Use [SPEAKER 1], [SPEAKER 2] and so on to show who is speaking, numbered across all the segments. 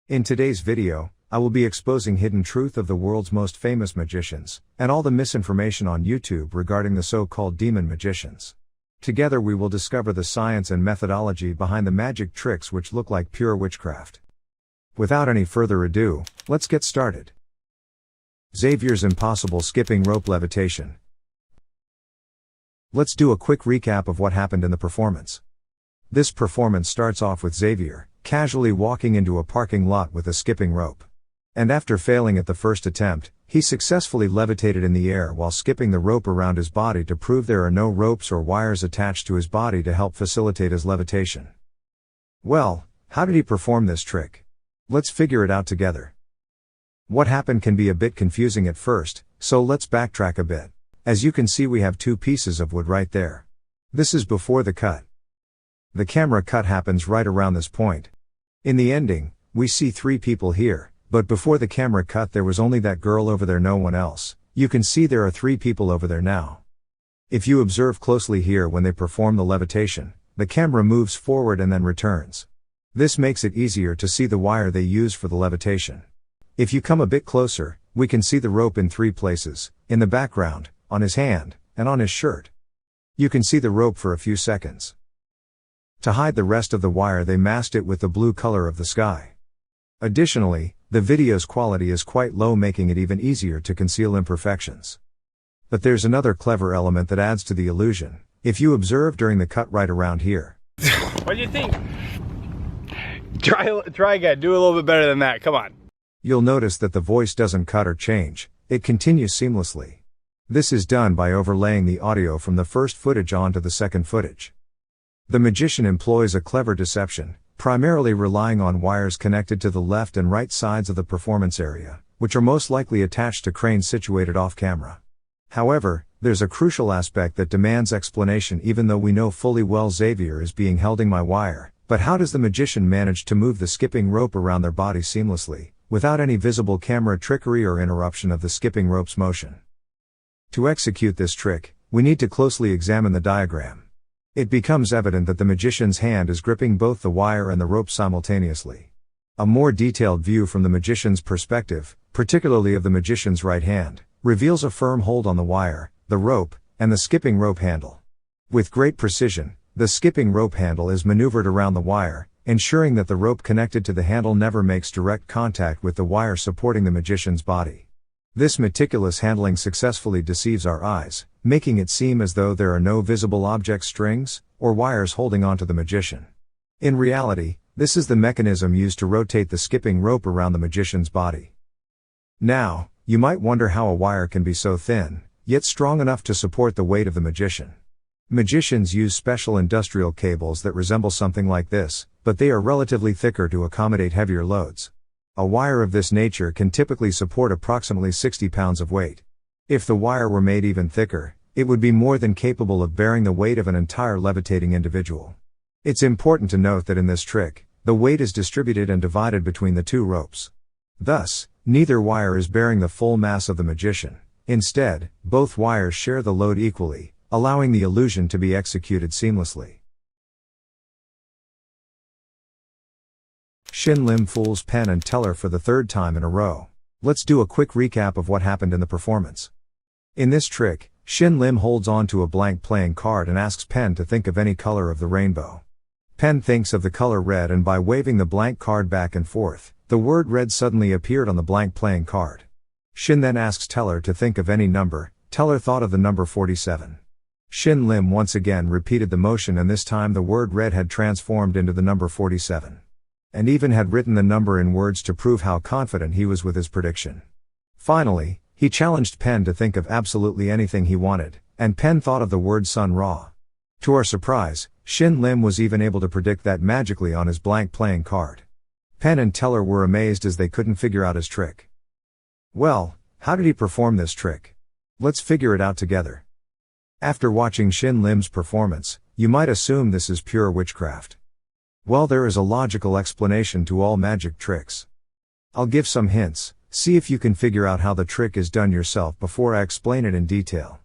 [SPEAKER 1] In today's video, I will be exposing hidden truth of the world's most famous magicians, and all the misinformation on YouTube regarding the so-called demon magicians. Together we will discover the science and methodology behind the magic tricks which look like pure witchcraft. Without any further ado, let's get started. Xavier's impossible skipping rope levitation. Let's do a quick recap of what happened in the performance. This performance starts off with Xavier casually walking into a parking lot with a skipping rope. And after failing at the first attempt, he successfully levitated in the air while skipping the rope around his body to prove there are no ropes or wires attached to his body to help facilitate his levitation. Well, how did he perform this trick? Let's figure it out together. What happened can be a bit confusing at first, so let's backtrack a bit. As you can see, we have two pieces of wood right there. This is before the cut. The camera cut happens right around this point. In the ending, we see three people here, but before the camera cut there was only that girl over there, no one else. You can see there are three people over there now. If you observe closely here, when they perform the levitation, the camera moves forward and then returns. This makes it easier to see the wire they use for the levitation. If you come a bit closer, we can see the rope in three places: in the background, on his hand, and on his shirt. You can see the rope for a few seconds. To hide the rest of the wire, they masked it with the blue color of the sky. Additionally, the video's quality is quite low, making it even easier to conceal imperfections. But there's another clever element that adds to the illusion. If you observe during the cut right around here.
[SPEAKER 2] What do you think? Try again, do a little bit better than that, come on.
[SPEAKER 1] You'll notice that the voice doesn't cut or change, it continues seamlessly. This is done by overlaying the audio from the first footage onto the second footage. The magician employs a clever deception, primarily relying on wires connected to the left and right sides of the performance area, which are most likely attached to cranes situated off camera. However, there's a crucial aspect that demands explanation. Even though we know fully well Xavier is being holding my wire, but how does the magician manage to move the skipping rope around their body seamlessly, without any visible camera trickery or interruption of the skipping rope's motion? To execute this trick, we need to closely examine the diagram. It becomes evident that the magician's hand is gripping both the wire and the rope simultaneously. A more detailed view from the magician's perspective, particularly of the magician's right hand, reveals a firm hold on the wire, the rope, and the skipping rope handle. With great precision, the skipping rope handle is maneuvered around the wire, ensuring that the rope connected to the handle never makes direct contact with the wire supporting the magician's body. This meticulous handling successfully deceives our eyes, making it seem as though there are no visible objects, strings, or wires holding onto the magician. In reality, this is the mechanism used to rotate the skipping rope around the magician's body. Now, you might wonder how a wire can be so thin, yet strong enough to support the weight of the magician. Magicians use special industrial cables that resemble something like this, but they are relatively thicker to accommodate heavier loads. A wire of this nature can typically support approximately 60 pounds of weight. If the wire were made even thicker, it would be more than capable of bearing the weight of an entire levitating individual. It's important to note that in this trick, the weight is distributed and divided between the two ropes. Thus, neither wire is bearing the full mass of the magician. Instead, both wires share the load equally, allowing the illusion to be executed seamlessly. Shin Lim fools Penn and Teller for the third time in a row. Let's do a quick recap of what happened in the performance. In this trick, Shin Lim holds on to a blank playing card and asks Penn to think of any color of the rainbow. Penn thinks of the color red, and by waving the blank card back and forth, the word red suddenly appeared on the blank playing card. Shin then asks Teller to think of any number. Teller thought of the number 47. Shin Lim once again repeated the motion, and this time the word red had transformed into the number 47. And even had written the number in words to prove how confident he was with his prediction. Finally, he challenged Penn to think of absolutely anything he wanted, and Penn thought of the word sun raw. To our surprise, Shin Lim was even able to predict that magically on his blank playing card. Penn and Teller were amazed as they couldn't figure out his trick. Well, how did he perform this trick? Let's figure it out together. After watching Shin Lim's performance, you might assume this is pure witchcraft. Well, there is a logical explanation to all magic tricks. I'll give some hints, see if you can figure out how the trick is done yourself before I explain it in detail.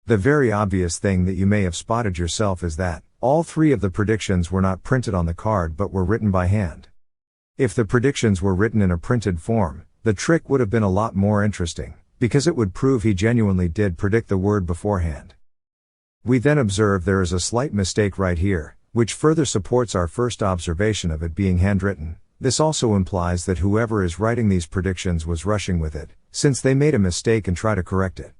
[SPEAKER 1] The very obvious thing that you may have spotted yourself is that all three of the predictions were not printed on the card but were written by hand. If the predictions were written in a printed form, the trick would have been a lot more interesting, because it would prove he genuinely did predict the word beforehand. We then observe there is a slight mistake right here, which further supports our first observation of it being handwritten. This also implies that whoever is writing these predictions was rushing with it, since they made a mistake and try to correct it.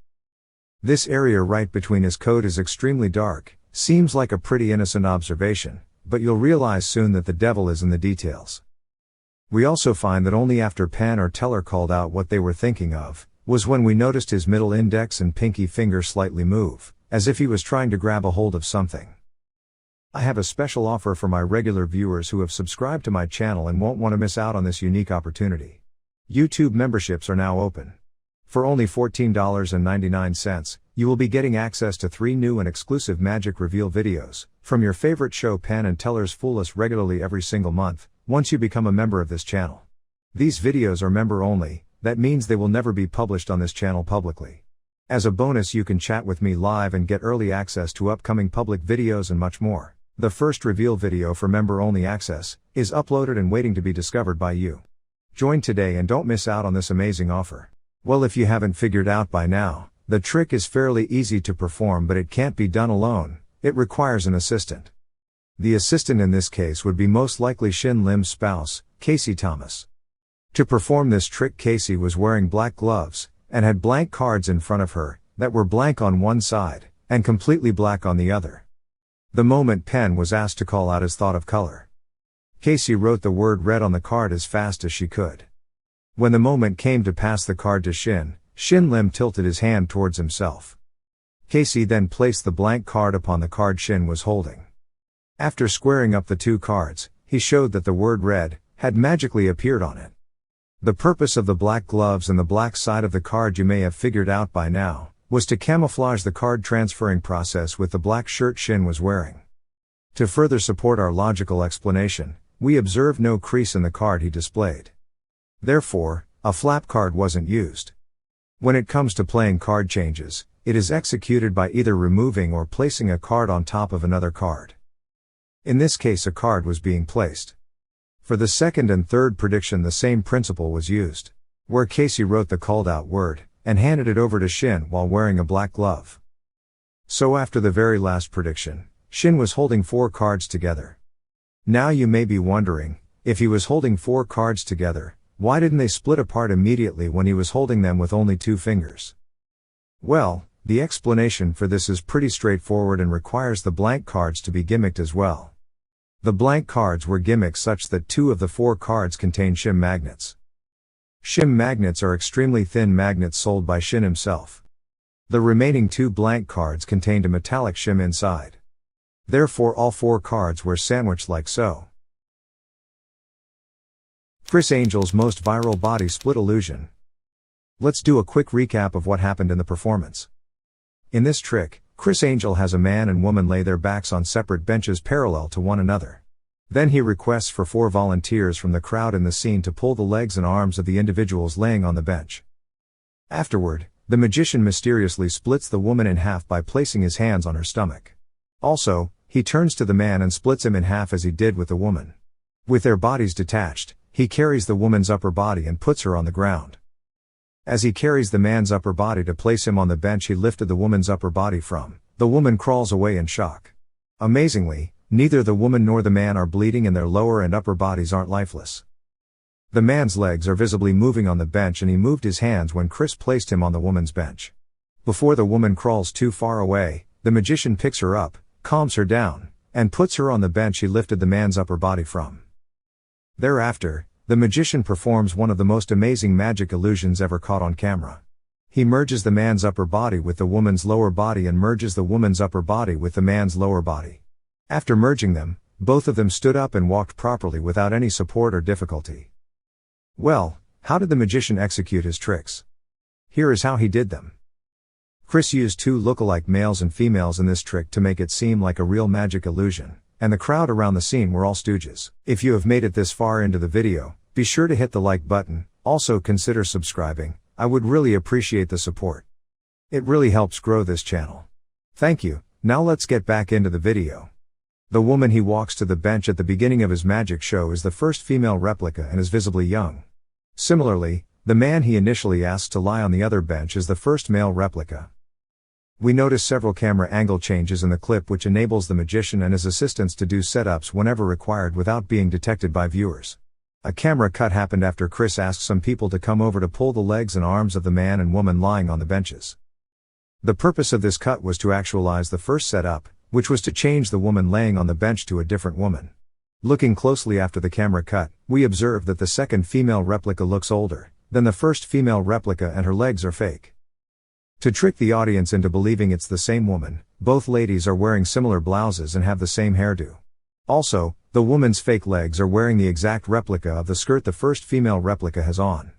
[SPEAKER 1] This area right between his coat is extremely dark, seems like a pretty innocent observation, but you'll realize soon that the devil is in the details. We also find that only after Penn or Teller called out what they were thinking of, was when we noticed his middle index and pinky finger slightly move, as if he was trying to grab a hold of something. I have a special offer for my regular viewers who have subscribed to my channel and won't want to miss out on this unique opportunity. YouTube memberships are now open. For only $14.99, you will be getting access to 3 new and exclusive magic reveal videos, from your favorite show Penn and Teller's Fool Us regularly every single month, once you become a member of this channel. These videos are member only, that means they will never be published on this channel publicly. As a bonus, you can chat with me live and get early access to upcoming public videos and much more. The first reveal video for member only access is uploaded and waiting to be discovered by you. Join today and don't miss out on this amazing offer. Well, if you haven't figured out by now, the trick is fairly easy to perform, but it can't be done alone. It requires an assistant. The assistant in this case would be most likely Shin Lim's spouse, Casey Thomas. To perform this trick, Casey was wearing black gloves, and had blank cards in front of her, that were blank on one side, and completely black on the other. The moment Penn was asked to call out his thought of color, Casey wrote the word red on the card as fast as she could. When the moment came to pass the card to Shin Lim tilted his hand towards himself. Casey then placed the blank card upon the card Shin was holding. After squaring up the 2 cards, he showed that the word red had magically appeared on it. The purpose of the black gloves and the black side of the card, you may have figured out by now, was to camouflage the card transferring process with the black shirt Shin was wearing. To further support our logical explanation, we observe no crease in the card he displayed. Therefore, a flap card wasn't used. When it comes to playing card changes, it is executed by either removing or placing a card on top of another card. In this case, a card was being placed. For the second and third prediction, the same principle was used, where Casey wrote the called out word and handed it over to Shin while wearing a black glove. So after the very last prediction, Shin was holding 4 cards together. Now you may be wondering, if he was holding 4 cards together, why didn't they split apart immediately when he was holding them with only 2 fingers? Well, the explanation for this is pretty straightforward and requires the blank cards to be gimmicked as well. The blank cards were gimmicked such that 2 of the 4 cards contain shim magnets. Shim magnets are extremely thin magnets sold by Shin himself. The remaining 2 blank cards contained a metallic shim inside. Therefore all 4 cards were sandwiched like so. Criss Angel's most viral body split illusion. Let's do a quick recap of what happened in the performance. In this trick, Criss Angel has a man and woman lay their backs on separate benches parallel to one another. Then he requests for 4 volunteers from the crowd in the scene to pull the legs and arms of the individuals laying on the bench. Afterward, the magician mysteriously splits the woman in half by placing his hands on her stomach. Also, he turns to the man and splits him in half as he did with the woman. With their bodies detached, he carries the woman's upper body and puts her on the ground. As he carries the man's upper body to place him on the bench he lifted the woman's upper body from, the woman crawls away in shock. Amazingly, neither the woman nor the man are bleeding and their lower and upper bodies aren't lifeless. The man's legs are visibly moving on the bench and he moved his hands when Criss placed him on the woman's bench. Before the woman crawls too far away, the magician picks her up, calms her down, and puts her on the bench he lifted the man's upper body from. Thereafter, the magician performs one of the most amazing magic illusions ever caught on camera. He merges the man's upper body with the woman's lower body and merges the woman's upper body with the man's lower body. After merging them, both of them stood up and walked properly without any support or difficulty. Well, how did the magician execute his tricks? Here is how he did them. Criss used 2 look-alike males and females in this trick to make it seem like a real magic illusion, and the crowd around the scene were all stooges. If you have made it this far into the video, be sure to hit the like button, also consider subscribing, I would really appreciate the support. It really helps grow this channel. Thank you, now let's get back into the video. The woman he walks to the bench at the beginning of his magic show is the first female replica and is visibly young. Similarly, the man he initially asks to lie on the other bench is the first male replica. We notice several camera angle changes in the clip which enables the magician and his assistants to do setups whenever required without being detected by viewers. A camera cut happened after Criss asked some people to come over to pull the legs and arms of the man and woman lying on the benches. The purpose of this cut was to actualize the first setup, which was to change the woman laying on the bench to a different woman. Looking closely after the camera cut, we observe that the second female replica looks older than the first female replica and her legs are fake. To trick the audience into believing it's the same woman, both ladies are wearing similar blouses and have the same hairdo. Also, the woman's fake legs are wearing the exact replica of the skirt the first female replica has on.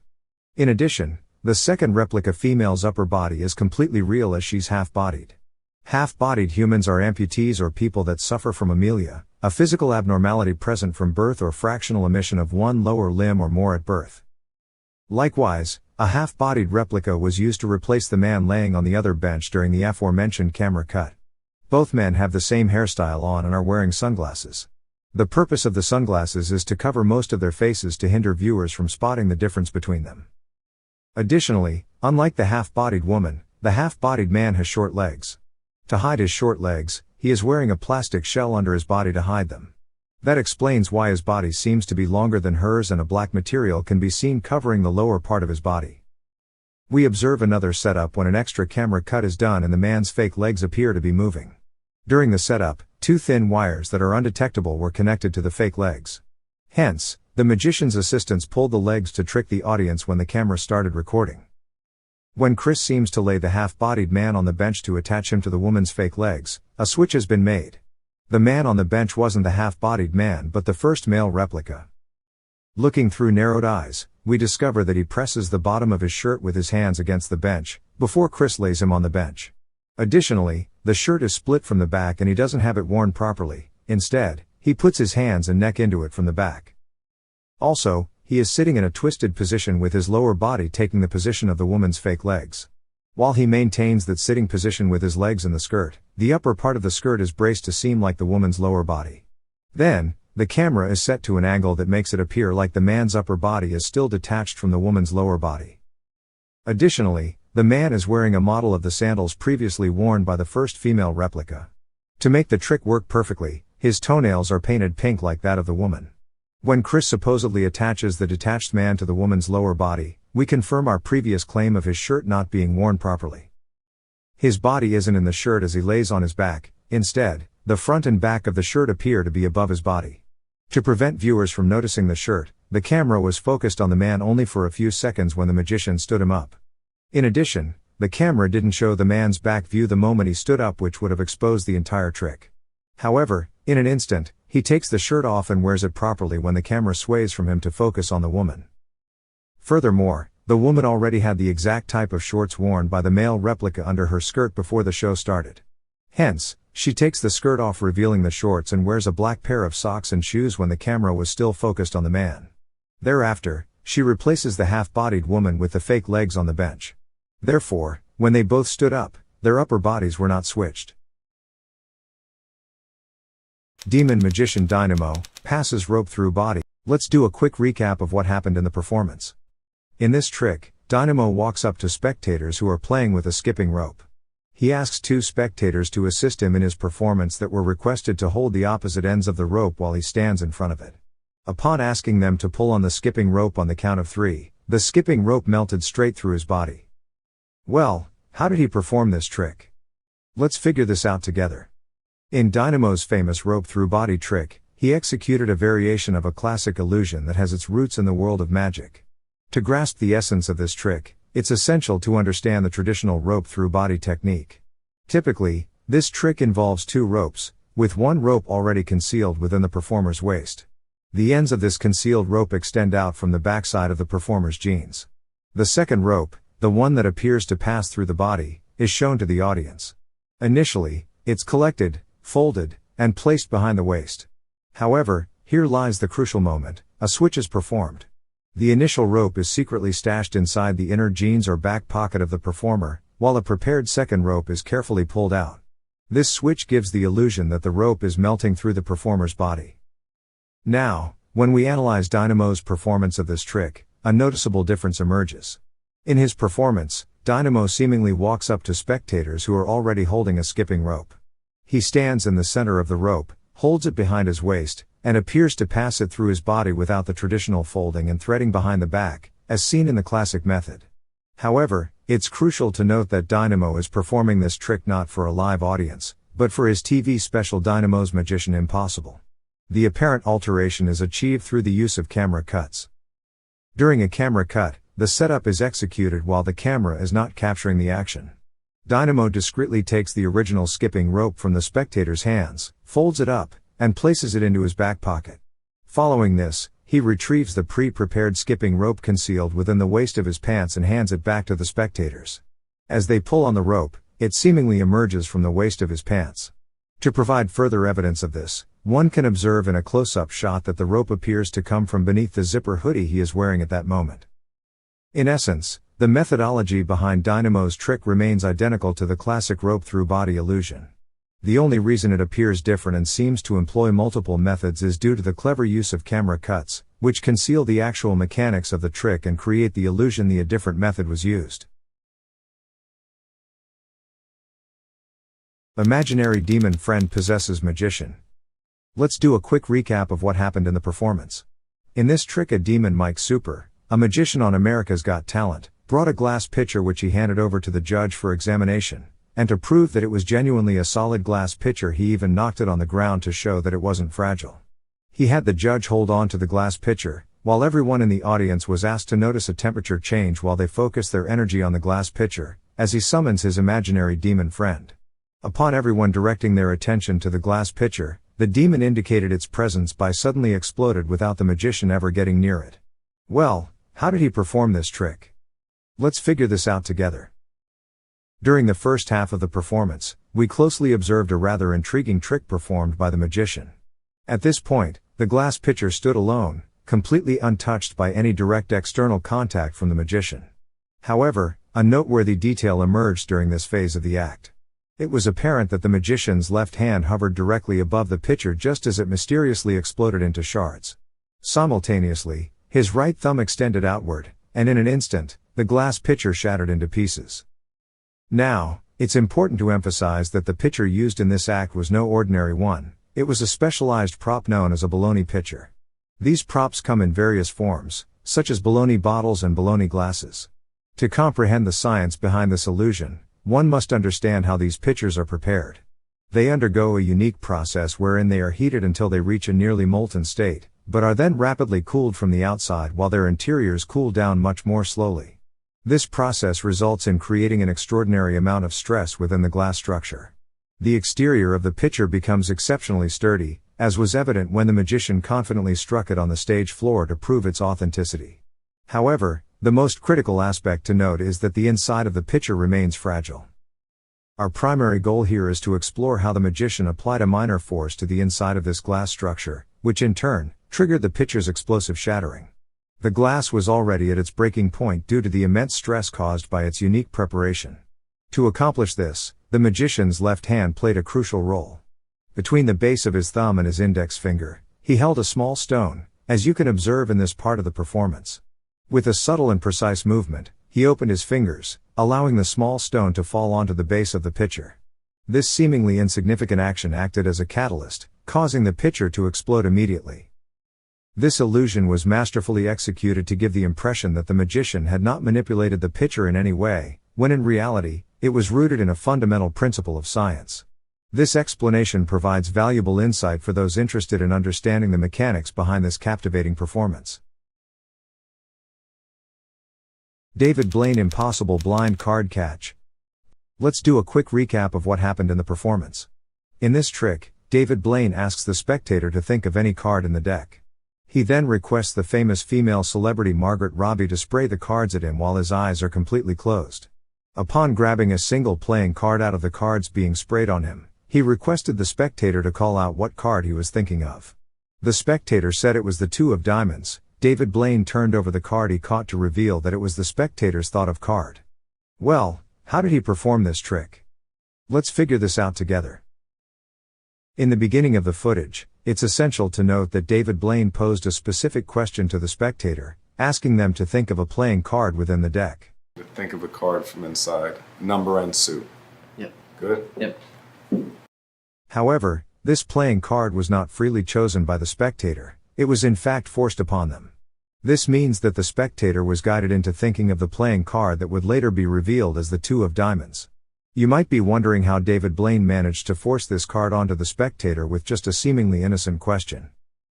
[SPEAKER 1] In addition, the second replica female's upper body is completely real as she's half-bodied. Half-bodied humans are amputees or people that suffer from amelia, a physical abnormality present from birth or fractional omission of one lower limb or more at birth. Likewise, a half-bodied replica was used to replace the man laying on the other bench during the aforementioned camera cut. Both men have the same hairstyle on and are wearing sunglasses. The purpose of the sunglasses is to cover most of their faces to hinder viewers from spotting the difference between them. Additionally, unlike the half-bodied woman, the half-bodied man has short legs. To hide his short legs, he is wearing a plastic shell under his body to hide them. That explains why his body seems to be longer than hers and a black material can be seen covering the lower part of his body. We observe another setup when an extra camera cut is done and the man's fake legs appear to be moving. During the setup, two thin wires that are undetectable were connected to the fake legs. Hence, the magician's assistants pulled the legs to trick the audience when the camera started recording. When Criss seems to lay the half-bodied man on the bench to attach him to the woman's fake legs, a switch has been made. The man on the bench wasn't the half-bodied man but the first male replica. Looking through narrowed eyes, we discover that he presses the bottom of his shirt with his hands against the bench, before Criss lays him on the bench. Additionally, the shirt is split from the back and he doesn't have it worn properly. Instead, he puts his hands and neck into it from the back. Also, he is sitting in a twisted position with his lower body taking the position of the woman's fake legs. While he maintains that sitting position with his legs in the skirt, the upper part of the skirt is braced to seem like the woman's lower body. Then, the camera is set to an angle that makes it appear like the man's upper body is still detached from the woman's lower body. Additionally, the man is wearing a model of the sandals previously worn by the first female replica. To make the trick work perfectly, his toenails are painted pink like that of the woman. When Criss supposedly attaches the detached man to the woman's lower body, we confirm our previous claim of his shirt not being worn properly. His body isn't in the shirt as he lays on his back. Instead, the front and back of the shirt appear to be above his body. To prevent viewers from noticing the shirt, the camera was focused on the man only for a few seconds when the magician stood him up. In addition, the camera didn't show the man's back view the moment he stood up, which would have exposed the entire trick. However, in an instant, he takes the shirt off and wears it properly when the camera sways from him to focus on the woman. Furthermore, the woman already had the exact type of shorts worn by the male replica under her skirt before the show started. Hence, she takes the skirt off revealing the shorts and wears a black pair of socks and shoes when the camera was still focused on the man. Thereafter, she replaces the half-bodied woman with the fake legs on the bench. Therefore, when they both stood up, their upper bodies were not switched. Demon magician Dynamo passes rope through body. Let's do a quick recap of what happened in the performance. In this trick, Dynamo walks up to spectators who are playing with a skipping rope. He asks two spectators to assist him in his performance that were requested to hold the opposite ends of the rope while he stands in front of it. Upon asking them to pull on the skipping rope on the count of 3, the skipping rope melted straight through his body. Well, how did he perform this trick? Let's figure this out together. In Dynamo's famous rope through body trick, he executed a variation of a classic illusion that has its roots in the world of magic. To grasp the essence of this trick, it's essential to understand the traditional rope through body technique. Typically, this trick involves two ropes, with one rope already concealed within the performer's waist. The ends of this concealed rope extend out from the backside of the performer's jeans. The second rope, the one that appears to pass through the body, is shown to the audience. Initially, it's collected, folded, and placed behind the waist. However, here lies the crucial moment: a switch is performed. The initial rope is secretly stashed inside the inner jeans or back pocket of the performer, while a prepared second rope is carefully pulled out. This switch gives the illusion that the rope is melting through the performer's body. Now, when we analyze Dynamo's performance of this trick, a noticeable difference emerges. In his performance, Dynamo seemingly walks up to spectators who are already holding a skipping rope. He stands in the center of the rope, holds it behind his waist, and appears to pass it through his body without the traditional folding and threading behind the back, as seen in the classic method. However, it's crucial to note that Dynamo is performing this trick not for a live audience, but for his TV special Dynamo's Magician Impossible. The apparent alteration is achieved through the use of camera cuts. During a camera cut, the setup is executed while the camera is not capturing the action. Dynamo discreetly takes the original skipping rope from the spectator's hands, folds it up, and places it into his back pocket. Following this, he retrieves the pre-prepared skipping rope concealed within the waist of his pants and hands it back to the spectators. As they pull on the rope, it seemingly emerges from the waist of his pants. To provide further evidence of this, one can observe in a close-up shot that the rope appears to come from beneath the zipper hoodie he is wearing at that moment. In essence, the methodology behind Dynamo's trick remains identical to the classic rope through body illusion. The only reason it appears different and seems to employ multiple methods is due to the clever use of camera cuts, which conceal the actual mechanics of the trick and create the illusion a different method was used. Imaginary demon friend possesses magician. Let's do a quick recap of what happened in the performance. In this trick, a demon Mike Super, a magician on America's Got Talent, brought a glass pitcher which he handed over to the judge for examination, and to prove that it was genuinely a solid glass pitcher he even knocked it on the ground to show that it wasn't fragile. He had the judge hold on to the glass pitcher, while everyone in the audience was asked to notice a temperature change while they focused their energy on the glass pitcher, as he summons his imaginary demon friend. Upon everyone directing their attention to the glass pitcher, the demon indicated its presence by suddenly exploded without the magician ever getting near it. Well, how did he perform this trick? Let's figure this out together. During the first half of the performance, we closely observed a rather intriguing trick performed by the magician. At this point, the glass pitcher stood alone, completely untouched by any direct external contact from the magician. However, a noteworthy detail emerged during this phase of the act. It was apparent that the magician's left hand hovered directly above the pitcher just as it mysteriously exploded into shards. Simultaneously, his right thumb extended outward, and in an instant, the glass pitcher shattered into pieces. Now, it's important to emphasize that the pitcher used in this act was no ordinary one. It was a specialized prop known as a baloney pitcher. These props come in various forms, such as baloney bottles and baloney glasses. To comprehend the science behind this illusion, one must understand how these pitchers are prepared. They undergo a unique process wherein they are heated until they reach a nearly molten state, but are then rapidly cooled from the outside while their interiors cool down much more slowly. This process results in creating an extraordinary amount of stress within the glass structure. The exterior of the pitcher becomes exceptionally sturdy, as was evident when the magician confidently struck it on the stage floor to prove its authenticity. However, the most critical aspect to note is that the inside of the pitcher remains fragile. Our primary goal here is to explore how the magician applied a minor force to the inside of this glass structure, which in turn, triggered the pitcher's explosive shattering. The glass was already at its breaking point due to the immense stress caused by its unique preparation. To accomplish this, the magician's left hand played a crucial role. Between the base of his thumb and his index finger, he held a small stone, as you can observe in this part of the performance. With a subtle and precise movement, he opened his fingers, allowing the small stone to fall onto the base of the pitcher. This seemingly insignificant action acted as a catalyst, causing the pitcher to explode immediately. This illusion was masterfully executed to give the impression that the magician had not manipulated the pitcher in any way, when in reality, it was rooted in a fundamental principle of science. This explanation provides valuable insight for those interested in understanding the mechanics behind this captivating performance. David Blaine Impossible Blind Card Catch. Let's do a quick recap of what happened in the performance. In this trick, David Blaine asks the spectator to think of any card in the deck. He then requests the famous female celebrity Margaret Robbie to spray the cards at him while his eyes are completely closed. Upon grabbing a single playing card out of the cards being sprayed on him, he requested the spectator to call out what card he was thinking of. The spectator said it was the 2 of diamonds. David Blaine turned over the card he caught to reveal that it was the spectator's thought of card. Well, how did he perform this trick? Let's figure this out together. In the beginning of the footage, it's essential to note that David Blaine posed a specific question to the spectator, asking them to think of a playing card within the deck.
[SPEAKER 3] Think of a card from inside. Number and suit.
[SPEAKER 4] Yep.
[SPEAKER 3] Good?
[SPEAKER 4] Yep.
[SPEAKER 1] However, this playing card was not freely chosen by the spectator, it was in fact forced upon them. This means that the spectator was guided into thinking of the playing card that would later be revealed as the two of diamonds. You might be wondering how David Blaine managed to force this card onto the spectator with just a seemingly innocent question.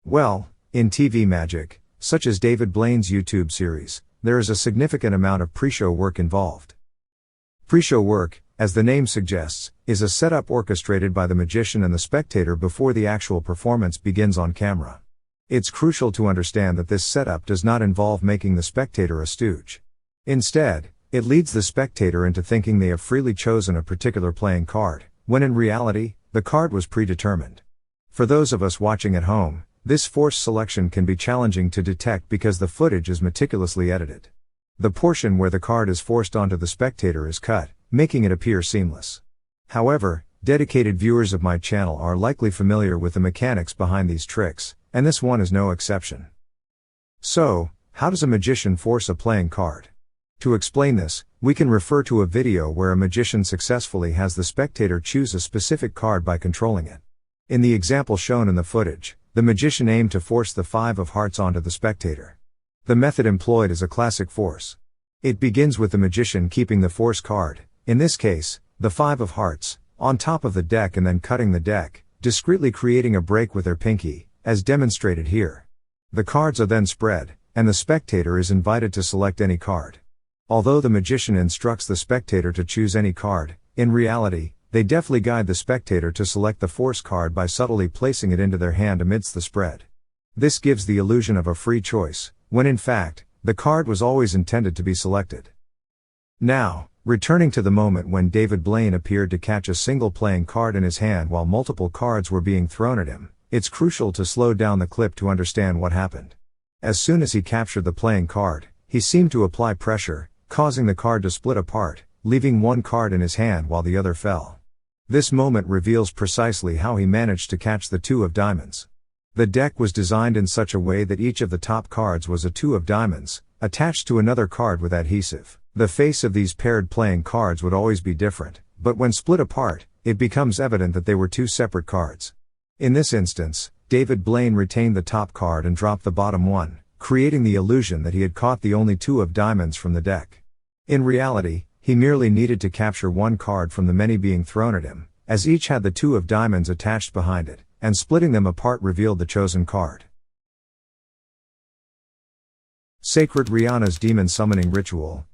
[SPEAKER 1] Well, in TV magic, such as David Blaine's YouTube series, there is a significant amount of pre-show work involved. Pre-show work, as the name suggests, is a setup orchestrated by the magician and the spectator before the actual performance begins on camera. It's crucial to understand that this setup does not involve making the spectator a stooge. Instead, it leads the spectator into thinking they have freely chosen a particular playing card, when in reality, the card was predetermined. For those of us watching at home, this forced selection can be challenging to detect because the footage is meticulously edited. The portion where the card is forced onto the spectator is cut, making it appear seamless. However, dedicated viewers of my channel are likely familiar with the mechanics behind these tricks, and this one is no exception. So, how does a magician force a playing card? To explain this, we can refer to a video where a magician successfully has the spectator choose a specific card by controlling it. In the example shown in the footage, the magician aimed to force the 5 of hearts onto the spectator. The method employed is a classic force. It begins with the magician keeping the force card, in this case, the 5 of hearts, on top of the deck and then cutting the deck, discreetly creating a break with their pinky, as demonstrated here. The cards are then spread, and the spectator is invited to select any card. Although the magician instructs the spectator to choose any card, in reality, they deftly guide the spectator to select the force card by subtly placing it into their hand amidst the spread. This gives the illusion of a free choice, when in fact, the card was always intended to be selected. Now, returning to the moment when David Blaine appeared to catch a single playing card in his hand while multiple cards were being thrown at him, it's crucial to slow down the clip to understand what happened. As soon as he captured the playing card, he seemed to apply pressure, causing the card to split apart, leaving one card in his hand while the other fell. This moment reveals precisely how he managed to catch the 2 of diamonds. The deck was designed in such a way that each of the top cards was a 2 of diamonds, attached to another card with adhesive. The face of these paired playing cards would always be different, but when split apart, it becomes evident that they were 2 separate cards. In this instance, David Blaine retained the top card and dropped the bottom one, creating the illusion that he had caught the only 2 of diamonds from the deck. In reality, he merely needed to capture one card from the many being thrown at him, as each had the 2 of diamonds attached behind it, and splitting them apart revealed the chosen card. Sacred Riana's Demon Summoning Ritual.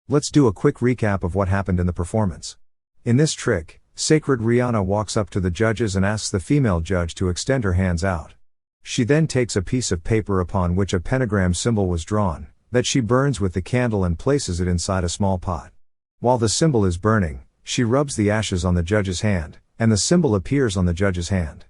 [SPEAKER 1] Let's do a quick recap of what happened in the performance. In this trick, Sacred Riana walks up to the judges and asks the female judge to extend her hands out. She then takes a piece of paper upon which a pentagram symbol was drawn, that she burns with the candle and places it inside a small pot. While the symbol is burning, she rubs the ashes on the judge's hand, and the symbol appears on the judge's hand.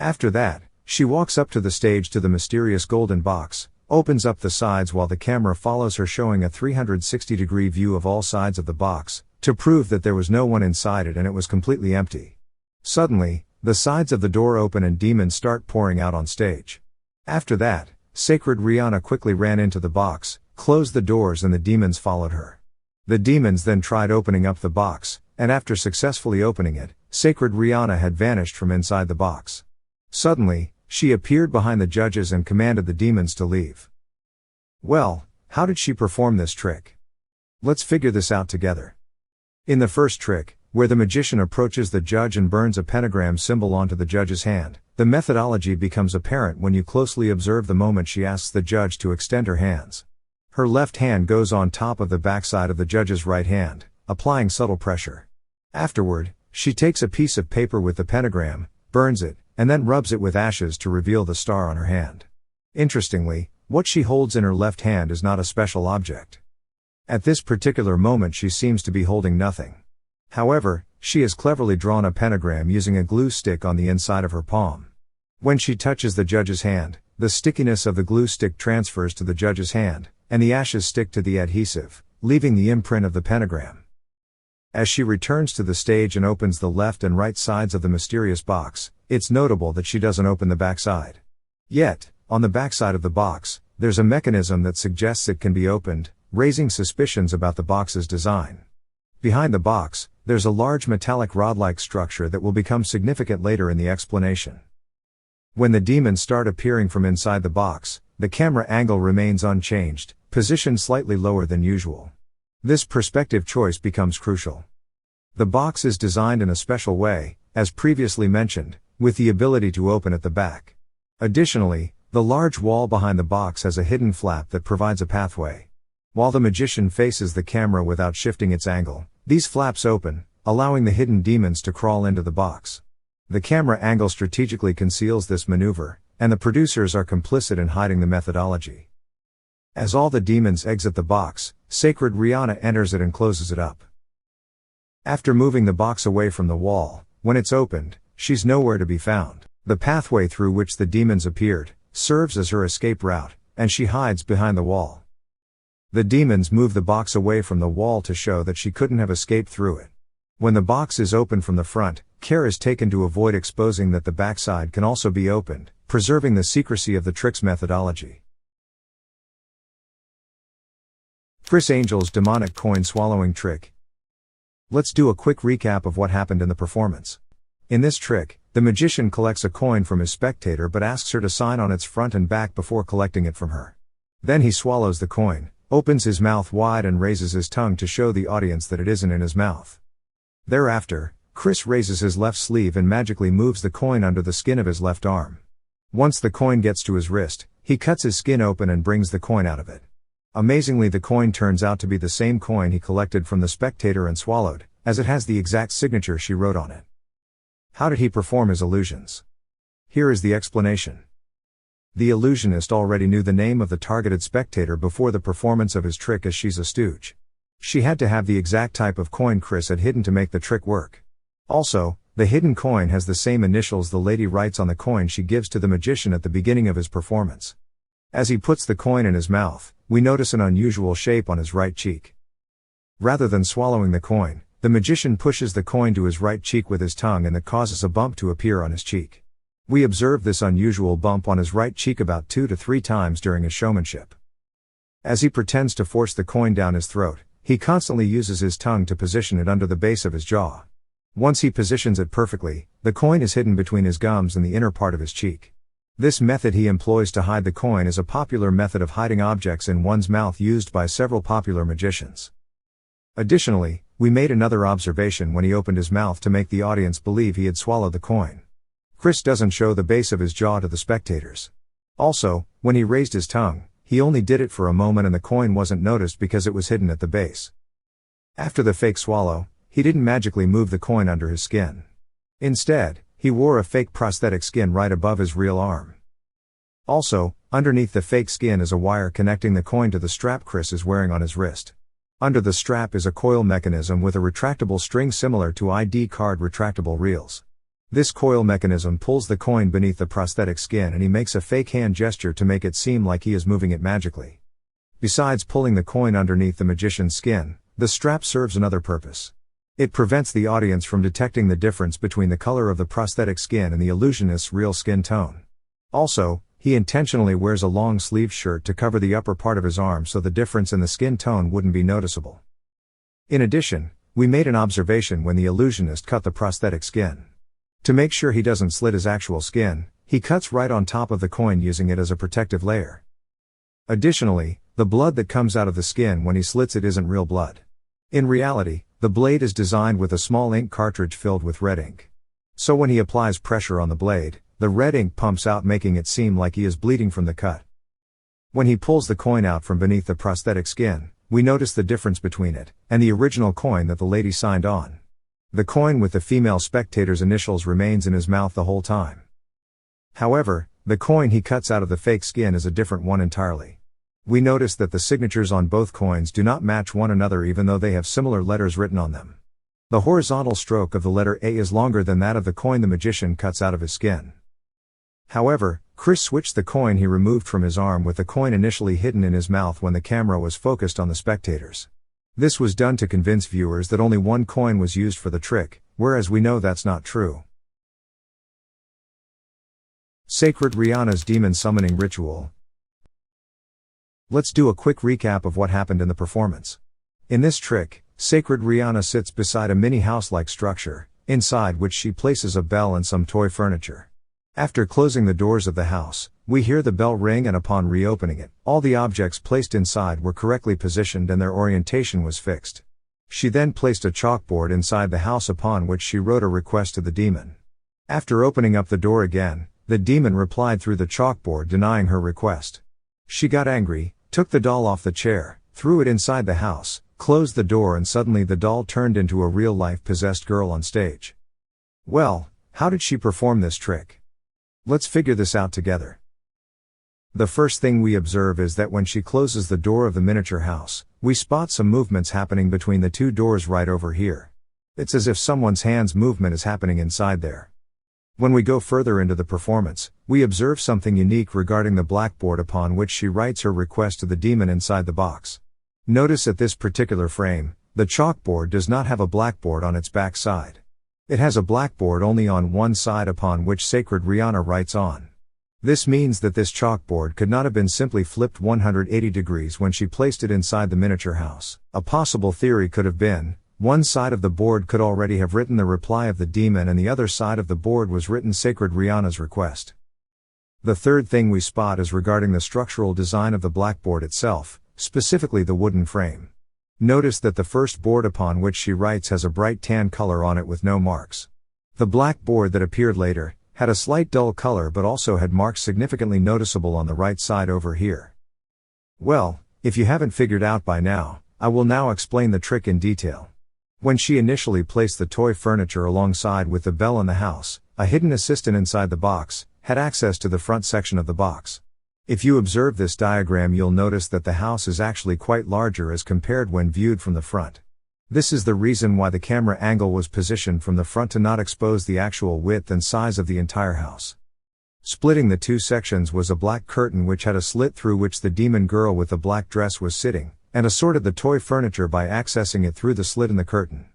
[SPEAKER 1] After that, she walks up to the stage to the mysterious golden box, opens up the sides while the camera follows her, showing a 360-degree view of all sides of the box, to prove that there was no one inside it and it was completely empty. Suddenly, the sides of the door open and demons start pouring out on stage. After that, Sacred Riana quickly ran into the box, closed the doors, and the demons followed her. The demons then tried opening up the box, and after successfully opening it, Sacred Riana had vanished from inside the box. Suddenly, she appeared behind the judges and commanded the demons to leave. Well, how did she perform this trick? Let's figure this out together. In the first trick, where the magician approaches the judge and burns a pentagram symbol onto the judge's hand, the methodology becomes apparent when you closely observe the moment she asks the judge to extend her hands. Her left hand goes on top of the backside of the judge's right hand, applying subtle pressure. Afterward, she takes a piece of paper with the pentagram, burns it, and then rubs it with ashes to reveal the star on her hand. Interestingly, what she holds in her left hand is not a special object. At this particular moment she seems to be holding nothing. However, she has cleverly drawn a pentagram using a glue stick on the inside of her palm. When she touches the judge's hand, the stickiness of the glue stick transfers to the judge's hand, and the ashes stick to the adhesive, leaving the imprint of the pentagram. As she returns to the stage and opens the left and right sides of the mysterious box, it's notable that she doesn't open the back side. Yet, on the backside of the box, there's a mechanism that suggests it can be opened, raising suspicions about the box's design. Behind the box, there's a large metallic rod-like structure that will become significant later in the explanation. When the demons start appearing from inside the box, the camera angle remains unchanged, positioned slightly lower than usual. This perspective choice becomes crucial. The box is designed in a special way, as previously mentioned, with the ability to open at the back. Additionally, the large wall behind the box has a hidden flap that provides a pathway. While the magician faces the camera without shifting its angle, these flaps open, allowing the hidden demons to crawl into the box. The camera angle strategically conceals this maneuver, and the producers are complicit in hiding the methodology. As all the demons exit the box, Sacred Riana enters it and closes it up. After moving the box away from the wall, when it's opened, she's nowhere to be found. The pathway through which the demons appeared serves as her escape route, and she hides behind the wall. The demons move the box away from the wall to show that she couldn't have escaped through it. When the box is opened from the front, care is taken to avoid exposing that the backside can also be opened, preserving the secrecy of the trick's methodology. Criss Angel's demonic coin swallowing trick. Let's do a quick recap of what happened in the performance. In this trick, the magician collects a coin from his spectator but asks her to sign on its front and back before collecting it from her. Then he swallows the coin, opens his mouth wide and raises his tongue to show the audience that it isn't in his mouth. Thereafter, Criss raises his left sleeve and magically moves the coin under the skin of his left arm. Once the coin gets to his wrist, he cuts his skin open and brings the coin out of it. Amazingly, the coin turns out to be the same coin he collected from the spectator and swallowed, as it has the exact signature she wrote on it. How did he perform his illusions? Here is the explanation. The illusionist already knew the name of the targeted spectator before the performance of his trick, as she's a stooge. She had to have the exact type of coin Criss had hidden to make the trick work. Also, the hidden coin has the same initials the lady writes on the coin she gives to the magician at the beginning of his performance. As he puts the coin in his mouth, we notice an unusual shape on his right cheek. Rather than swallowing the coin, the magician pushes the coin to his right cheek with his tongue, and that causes a bump to appear on his cheek. We observe this unusual bump on his right cheek about 2 to 3 times during his showmanship. As he pretends to force the coin down his throat, he constantly uses his tongue to position it under the base of his jaw. Once he positions it perfectly, the coin is hidden between his gums and the inner part of his cheek. This method he employs to hide the coin is a popular method of hiding objects in one's mouth used by several popular magicians. Additionally, we made another observation when he opened his mouth to make the audience believe he had swallowed the coin. Criss doesn't show the base of his jaw to the spectators. Also, when he raised his tongue, he only did it for a moment and the coin wasn't noticed because it was hidden at the base. After the fake swallow, he didn't magically move the coin under his skin. Instead, he wore a fake prosthetic skin right above his real arm. Also, underneath the fake skin is a wire connecting the coin to the strap Criss is wearing on his wrist. Under the strap is a coil mechanism with a retractable string similar to ID card retractable reels. This coil mechanism pulls the coin beneath the prosthetic skin, and he makes a fake hand gesture to make it seem like he is moving it magically. Besides pulling the coin underneath the magician's skin, the strap serves another purpose. It prevents the audience from detecting the difference between the color of the prosthetic skin and the illusionist's real skin tone. Also, he intentionally wears a long sleeve shirt to cover the upper part of his arm so the difference in the skin tone wouldn't be noticeable. In addition, we made an observation when the illusionist cut the prosthetic skin. To make sure he doesn't slit his actual skin, he cuts right on top of the coin using it as a protective layer. Additionally, the blood that comes out of the skin when he slits it isn't real blood. In reality, the blade is designed with a small ink cartridge filled with red ink. So when he applies pressure on the blade, the red ink pumps out, making it seem like he is bleeding from the cut. When he pulls the coin out from beneath the prosthetic skin, we notice the difference between it and the original coin that the lady signed on. The coin with the female spectator's initials remains in his mouth the whole time. However, the coin he cuts out of the fake skin is a different one entirely. We notice that the signatures on both coins do not match one another even though they have similar letters written on them. The horizontal stroke of the letter A is longer than that of the coin the magician cuts out of his skin. However, Criss switched the coin he removed from his arm with the coin initially hidden in his mouth when the camera was focused on the spectators. This was done to convince viewers that only one coin was used for the trick, whereas we know that's not true. Sacred Riana's demon summoning ritual. Let's do a quick recap of what happened in the performance. In this trick, Sacred Riana sits beside a mini house-like structure, inside which she places a bell and some toy furniture. After closing the doors of the house, we hear the bell ring, and upon reopening it, all the objects placed inside were correctly positioned and their orientation was fixed. She then placed a chalkboard inside the house upon which she wrote a request to the demon. After opening up the door again, the demon replied through the chalkboard denying her request. She got angry, took the doll off the chair, threw it inside the house, closed the door, and suddenly the doll turned into a real-life possessed girl on stage. Well, how did she perform this trick? Let's figure this out together. The first thing we observe is that when she closes the door of the miniature house, we spot some movements happening between the two doors right over here. It's as if someone's hand's movement is happening inside there. When we go further into the performance, we observe something unique regarding the blackboard upon which she writes her request to the demon inside the box. Notice at this particular frame, the chalkboard does not have a blackboard on its back side. It has a blackboard only on one side upon which Sacred Riana writes on. This means that this chalkboard could not have been simply flipped 180 degrees when she placed it inside the miniature house. A possible theory could have been, one side of the board could already have written the reply of the demon and the other side of the board was written Sacred Riana's request. The third thing we spot is regarding the structural design of the blackboard itself, specifically the wooden frame. Notice that the first board upon which she writes has a bright tan color on it with no marks. The black board that appeared later had a slight dull color but also had marks significantly noticeable on the right side over here. Well, if you haven't figured out by now, I will now explain the trick in detail. When she initially placed the toy furniture alongside with the bell in the house, a hidden assistant inside the box had access to the front section of the box. If you observe this diagram, you'll notice that the house is actually quite larger as compared when viewed from the front. This is the reason why the camera angle was positioned from the front to not expose the actual width and size of the entire house. Splitting the two sections was a black curtain which had a slit through which the demon girl with the black dress was sitting, and assorted the toy furniture by accessing it through the slit in the curtain.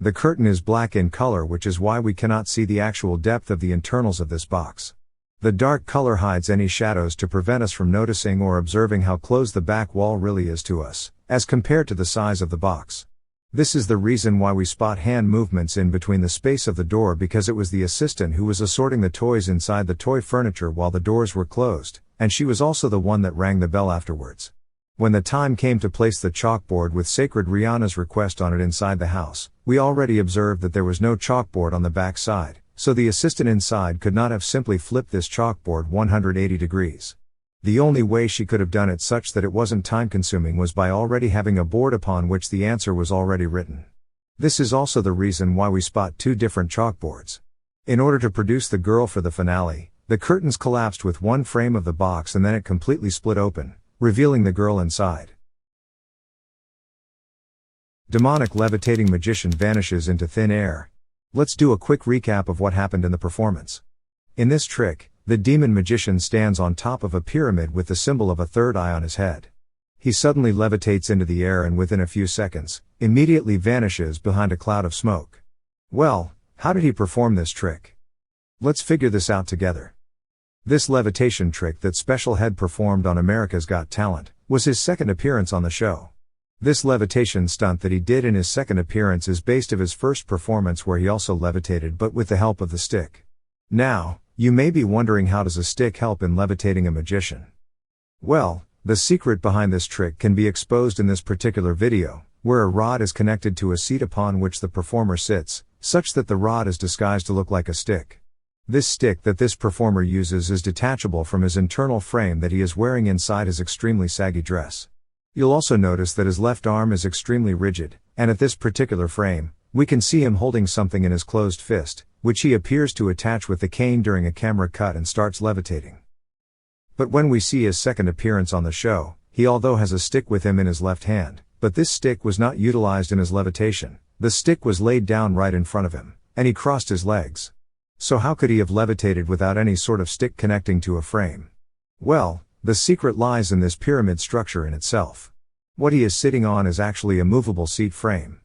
[SPEAKER 1] The curtain is black in color, which is why we cannot see the actual depth of the internals of this box. The dark color hides any shadows to prevent us from noticing or observing how close the back wall really is to us, as compared to the size of the box. This is the reason why we spot hand movements in between the space of the door, because it was the assistant who was assorting the toys inside the toy furniture while the doors were closed, and she was also the one that rang the bell afterwards. When the time came to place the chalkboard with Sacred Riana's request on it inside the house, we already observed that there was no chalkboard on the back side, so the assistant inside could not have simply flipped this chalkboard 180 degrees. The only way she could have done it such that it wasn't time-consuming was by already having a board upon which the answer was already written. This is also the reason why we spot two different chalkboards. In order to produce the girl for the finale, the curtains collapsed with one frame of the box and then it completely split open, revealing the girl inside. Demonic levitating magician vanishes into thin air. Let's do a quick recap of what happened in the performance. In this trick, the demon magician stands on top of a pyramid with the symbol of a third eye on his head. He suddenly levitates into the air and within a few seconds, immediately vanishes behind a cloud of smoke. Well, how did he perform this trick? Let's figure this out together. This levitation trick that Special Head performed on America's Got Talent was his second appearance on the show. This levitation stunt that he did in his second appearance is based on his first performance where he also levitated but with the help of the stick. Now, you may be wondering, how does a stick help in levitating a magician? Well, the secret behind this trick can be exposed in this particular video, where a rod is connected to a seat upon which the performer sits, such that the rod is disguised to look like a stick. This stick that this performer uses is detachable from his internal frame that he is wearing inside his extremely saggy dress. You'll also notice that his left arm is extremely rigid, and at this particular frame, we can see him holding something in his closed fist, which he appears to attach with the cane during a camera cut and starts levitating. But when we see his second appearance on the show, he although has a stick with him in his left hand, but this stick was not utilized in his levitation. The stick was laid down right in front of him, and he crossed his legs. So how could he have levitated without any sort of stick connecting to a frame? Well, the secret lies in this pyramid structure in itself. What he is sitting on is actually a movable seat frame.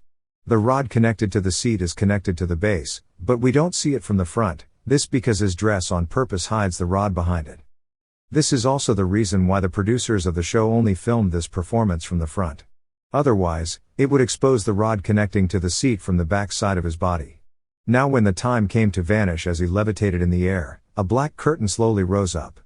[SPEAKER 1] The rod connected to the seat is connected to the base, but we don't see it from the front, this because his dress on purpose hides the rod behind it. This is also the reason why the producers of the show only filmed this performance from the front. Otherwise, it would expose the rod connecting to the seat from the back side of his body. Now when the time came to vanish as he levitated in the air, a black curtain slowly rose up.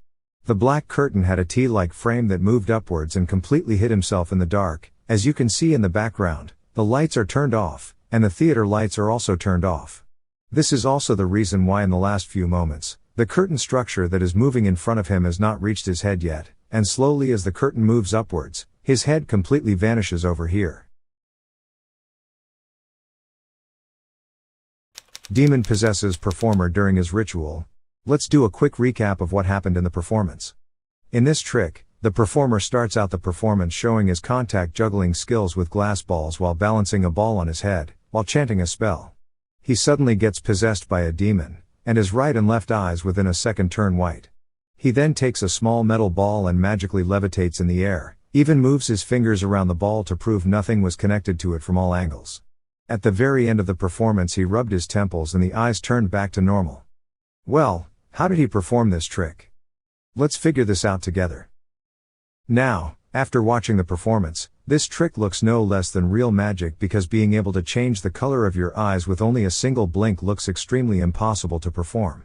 [SPEAKER 1] The black curtain had a T-like frame that moved upwards and completely hid himself in the dark. As you can see in the background, the lights are turned off, and the theater lights are also turned off. This is also the reason why in the last few moments, the curtain structure that is moving in front of him has not reached his head yet, and slowly as the curtain moves upwards, his head completely vanishes over here. Demon possesses performer during his ritual. Let's do a quick recap of what happened in the performance. In this trick, the performer starts out the performance showing his contact juggling skills with glass balls while balancing a ball on his head, while chanting a spell. He suddenly gets possessed by a demon, and his right and left eyes within a second turn white. He then takes a small metal ball and magically levitates in the air, even moves his fingers around the ball to prove nothing was connected to it from all angles. At the very end of the performance he rubbed his temples and the eyes turned back to normal. Well, how did he perform this trick? Let's figure this out together. Now, after watching the performance, this trick looks no less than real magic because being able to change the color of your eyes with only a single blink looks extremely impossible to perform.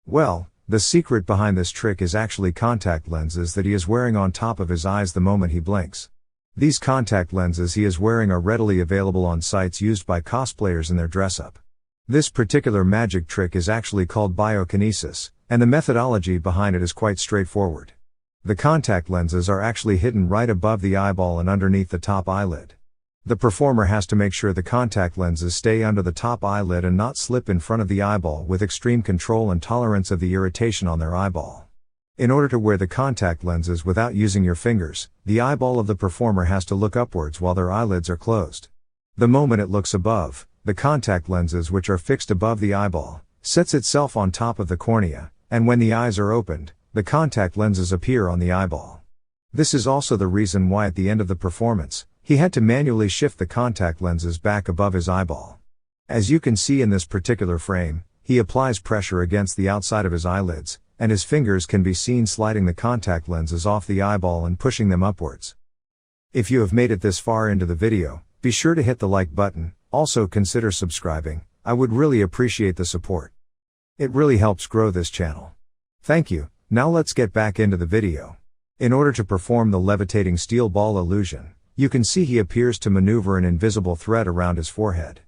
[SPEAKER 1] Well, the secret behind this trick is actually contact lenses that he is wearing on top of his eyes the moment he blinks. These contact lenses he is wearing are readily available on sites used by cosplayers in their dress-up. This particular magic trick is actually called biokinesis, and the methodology behind it is quite straightforward. The contact lenses are actually hidden right above the eyeball and underneath the top eyelid. The performer has to make sure the contact lenses stay under the top eyelid and not slip in front of the eyeball with extreme control and tolerance of the irritation on their eyeball. In order to wear the contact lenses without using your fingers, the eyeball of the performer has to look upwards while their eyelids are closed. The moment it looks above, the contact lenses which are fixed above the eyeball, sets itself on top of the cornea, and when the eyes are opened, the contact lenses appear on the eyeball. This is also the reason why at the end of the performance, he had to manually shift the contact lenses back above his eyeball. As you can see in this particular frame, he applies pressure against the outside of his eyelids, and his fingers can be seen sliding the contact lenses off the eyeball and pushing them upwards. If you have made it this far into the video, be sure to hit the like button, also consider subscribing, I would really appreciate the support. It really helps grow this channel. Thank you. Now let's get back into the video. In order to perform the levitating steel ball illusion, you can see he appears to maneuver an invisible thread around his forehead.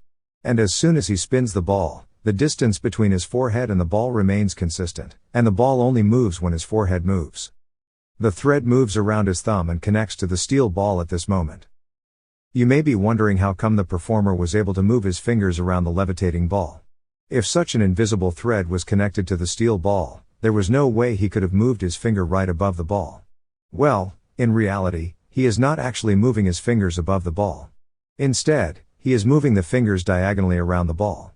[SPEAKER 1] And as soon as he spins the ball, the distance between his forehead and the ball remains consistent, and the ball only moves when his forehead moves. The thread moves around his thumb and connects to the steel ball at this moment. You may be wondering how come the performer was able to move his fingers around the levitating ball. If such an invisible thread was connected to the steel ball, there was no way he could have moved his finger right above the ball. Well, in reality, he is not actually moving his fingers above the ball. Instead, he is moving the fingers diagonally around the ball.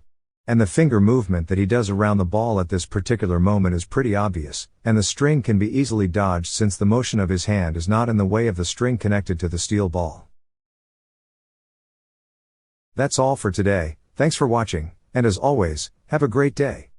[SPEAKER 1] And the finger movement that he does around the ball at this particular moment is pretty obvious, and the string can be easily dodged since the motion of his hand is not in the way of the string connected to the steel ball. That's all for today, thanks for watching, and as always, have a great day.